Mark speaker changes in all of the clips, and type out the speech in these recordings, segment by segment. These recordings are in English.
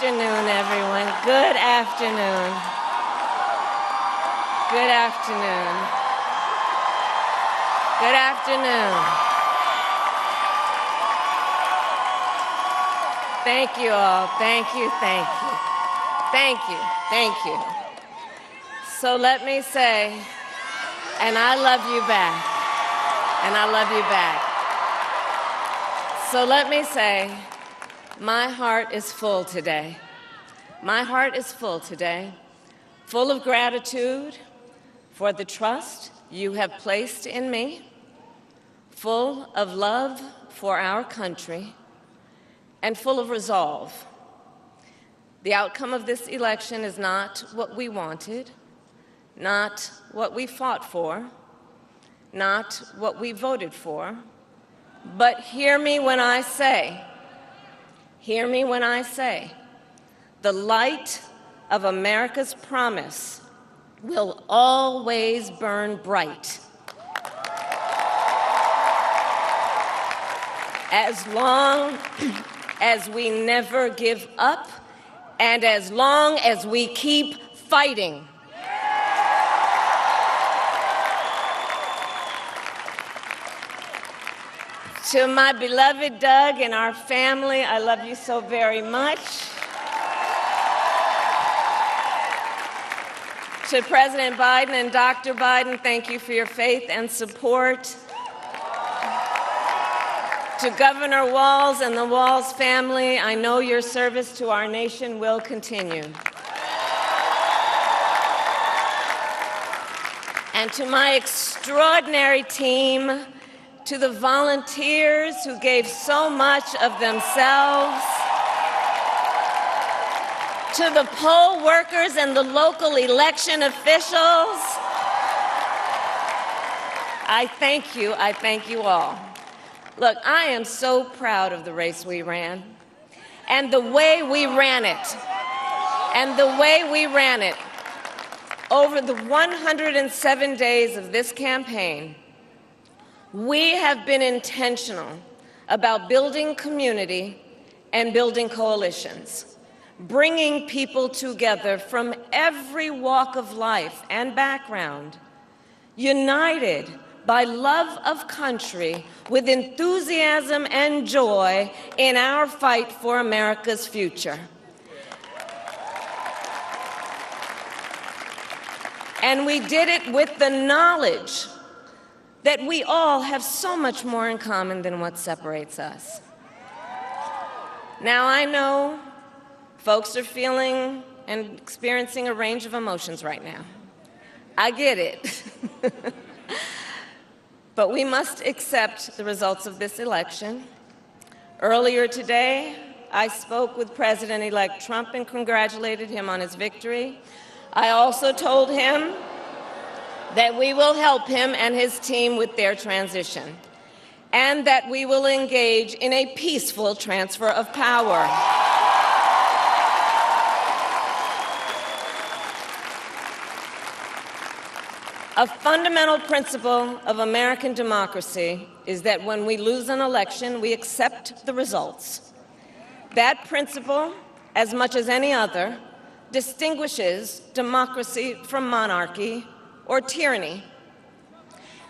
Speaker 1: afternoon, everyone. Good afternoon. Good afternoon. Good afternoon. Thank you all. Thank you, thank you. Thank you, thank you. So let me say, and I love you back. And I love you back. So let me say, my heart is full today. My heart is full today, full of gratitude for the trust you have placed in me, full of love for our country, and full of resolve. The outcome of this election is not what we wanted, not what we fought for, not what we voted for, but hear me when I say, the light of America's promise will always burn bright. As long as we never give up, and as long as we keep fighting. To my beloved Doug and our family, I love you so very much. To President Biden and Dr. Biden, thank you for your faith and support. To Governor Walz and the Walz family, I know your service to our nation will continue. And to my extraordinary team, to the volunteers who gave so much of themselves, to the poll workers and the local election officials, I thank you all. Look, I am so proud of the race we ran, and the way we ran it, over the 107 days of this campaign. We have been intentional about building community and building coalitions, bringing people together from every walk of life and background, united by love of country with enthusiasm and joy in our fight for America's future. And we did it with the knowledge that we all have so much more in common than what separates us. Now, I know folks are feeling and experiencing a range of emotions right now. I get it. But we accept the results of this election. Earlier today, I spoke with President-elect Trump and congratulated him on his victory. I also told him that we will help him and his team with their transition, and that we will engage in a peaceful transfer of power. A fundamental principle of American democracy is that when we lose an election, we accept the results. That principle, as much as any other, distinguishes democracy from monarchy or tyranny,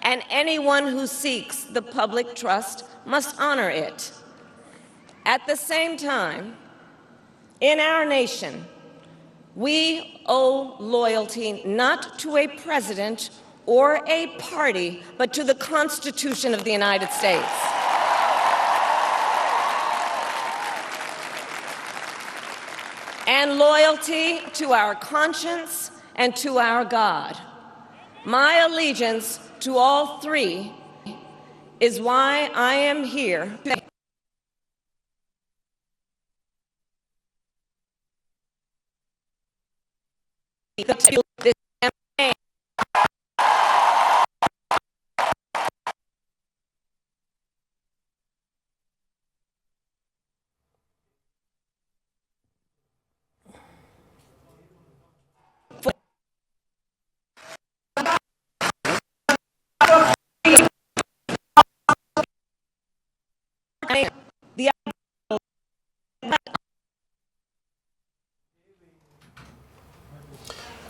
Speaker 1: and anyone who seeks the public trust must honor it. At the same time, in our nation, we owe loyalty not to a president or a party, but to the Constitution of the United States. And loyalty to our conscience and to our God. My allegiance to all three is why I am here.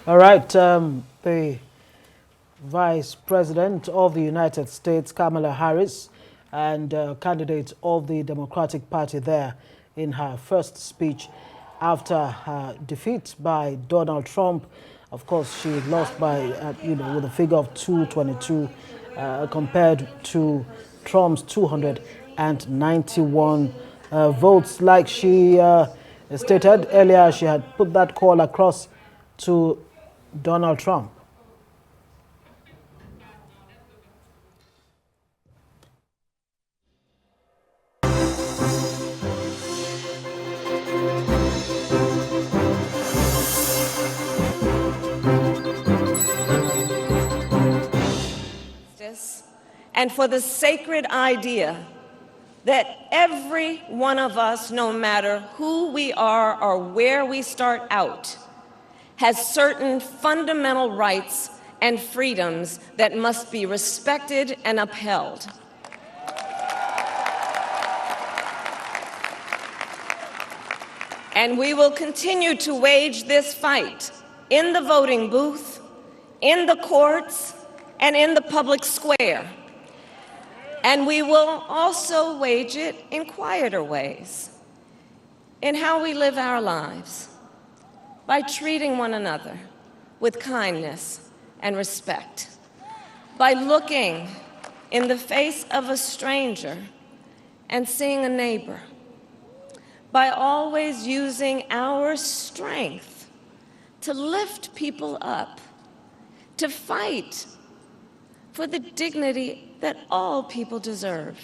Speaker 2: All right, the Vice President of the United States, Kamala Harris, and candidate of the Democratic Party there in her first speech after her defeat by Donald Trump. Of course, she lost by, with a figure of 222 compared to Trump's 291 votes. Like she stated earlier, she had put that call across to Donald Trump.
Speaker 1: And for the sacred idea that every one of us, no matter who we are or where we start out, has certain fundamental rights and freedoms that must be respected and upheld. And we will continue to wage this fight in the voting booth, in the courts, and in the public square. And we will also wage it in quieter ways, in how we live our lives, by treating one another with kindness and respect, by looking in the face of a stranger and seeing a neighbor, by always using our strength to lift people up, to fight for the dignity that all people deserve.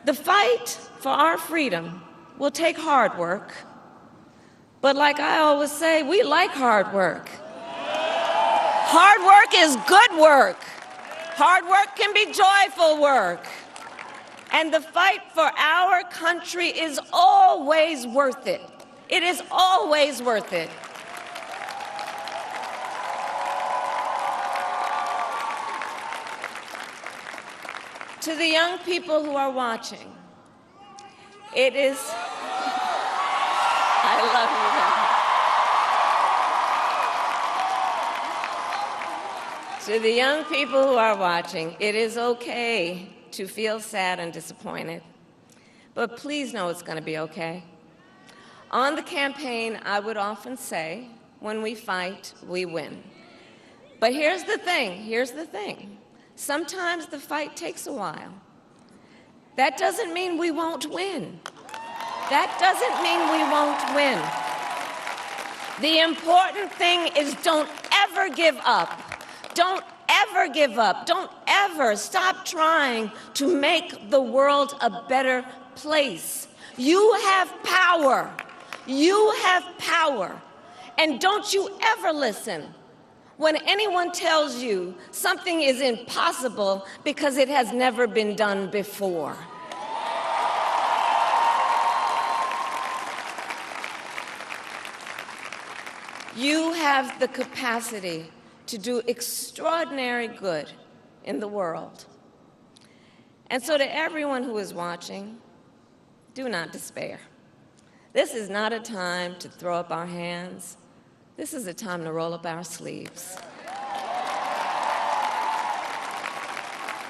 Speaker 1: The fight for our freedom will take hard work, but like I always say, we like hard work. Hard work is good work. Hard work can be joyful work. And the fight for our country is always worth it. It is always worth it. To the young people who are watching, it is, I love you. To the young people who are watching, it is okay to feel sad and disappointed, but please know it's going to be okay. On the campaign, I would often say, when we fight, we win. But here's the thing. Sometimes the fight takes a while. That doesn't mean we won't win. That doesn't mean we won't win. The important thing is don't ever give up. Don't ever give up. Don't ever stop trying to make the world a better place. You have power. You have power. And don't you ever listen when anyone tells you something is impossible because it has never been done before. You have the capacity to do extraordinary good in the world. And so to everyone who is watching, do not despair. This is not a time to throw up our hands. This is a time to roll up our sleeves.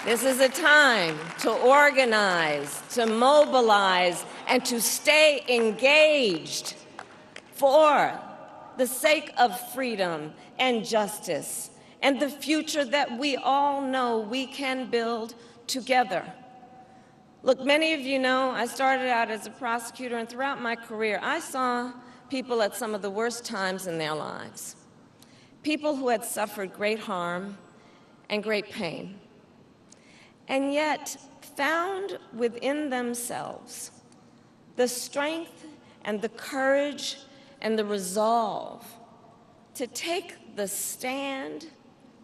Speaker 1: This is a time to organize, to mobilize, and to stay engaged for the sake of freedom and justice and the future that we all know we can build together. Look, many of you know I started out as a prosecutor, and throughout my career, I saw people at some of the worst times in their lives, people who had suffered great harm and great pain, and yet found within themselves the strength and the courage and the resolve to take the stand,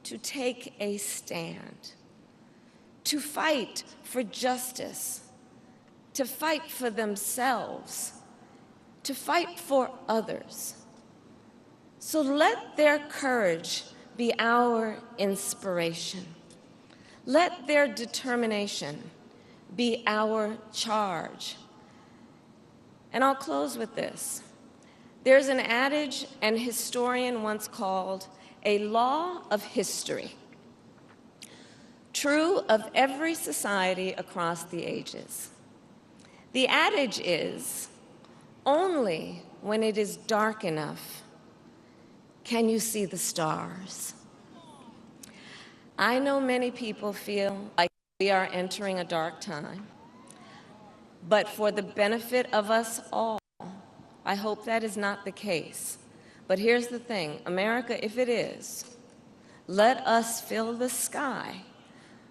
Speaker 1: to take a stand, to fight for justice, to fight for themselves, to fight for others. So let their courage be our inspiration. Let their determination be our charge. And I'll close with this. There's an adage an historian once called a law of history, true of every society across the ages. The adage is, only when it is dark enough can you see the stars. I know many people feel like we are entering a dark time, but for the benefit of us all, I hope that is not the case. But here's the thing, America, if it is, let us fill the sky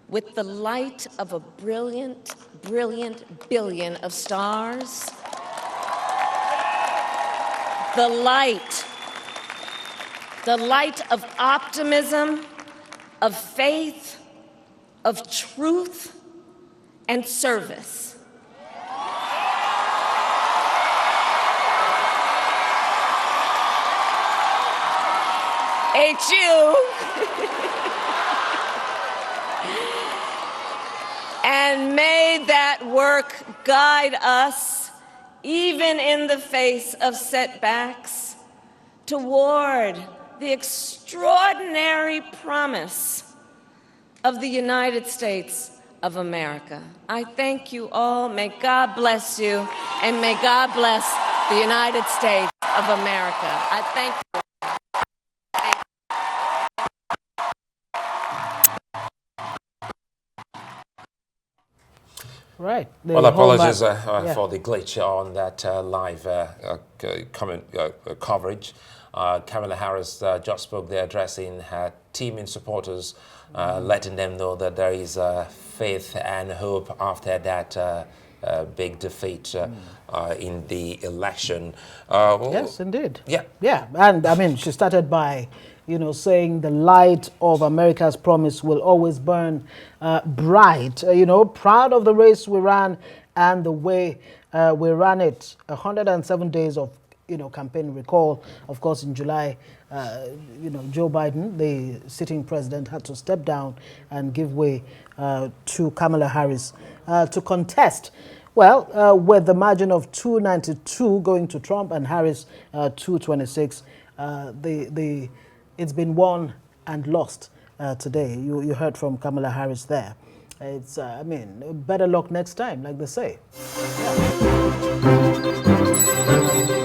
Speaker 1: with the light of a brilliant, brilliant billion of stars. The light of optimism, of faith, of truth, and service. HU. And may that work guide us, even in the face of setbacks, toward the extraordinary promise of the United States of America. I thank you all. May God bless you, and may God bless the United States of America. I thank you.
Speaker 2: Right.
Speaker 3: Well, apologies for the glitch on that live coverage. Kamala Harris just spoke there addressing her team and supporters, letting them know that there is faith and hope after that big defeat in the election.
Speaker 2: Yes, indeed.
Speaker 3: Yeah.
Speaker 2: Yeah, and I mean, she started by, saying the light of America's promise will always burn bright. Proud of the race we ran and the way we ran it. 107 days of, campaign. Recall, of course, in July, Joe Biden, the sitting president, had to step down and give way to Kamala Harris to contest. Well, with the margin of 292 going to Trump and Harris 226, it's been won and lost today. You heard from Kamala Harris there. It's, better luck next time, like they say. Yeah.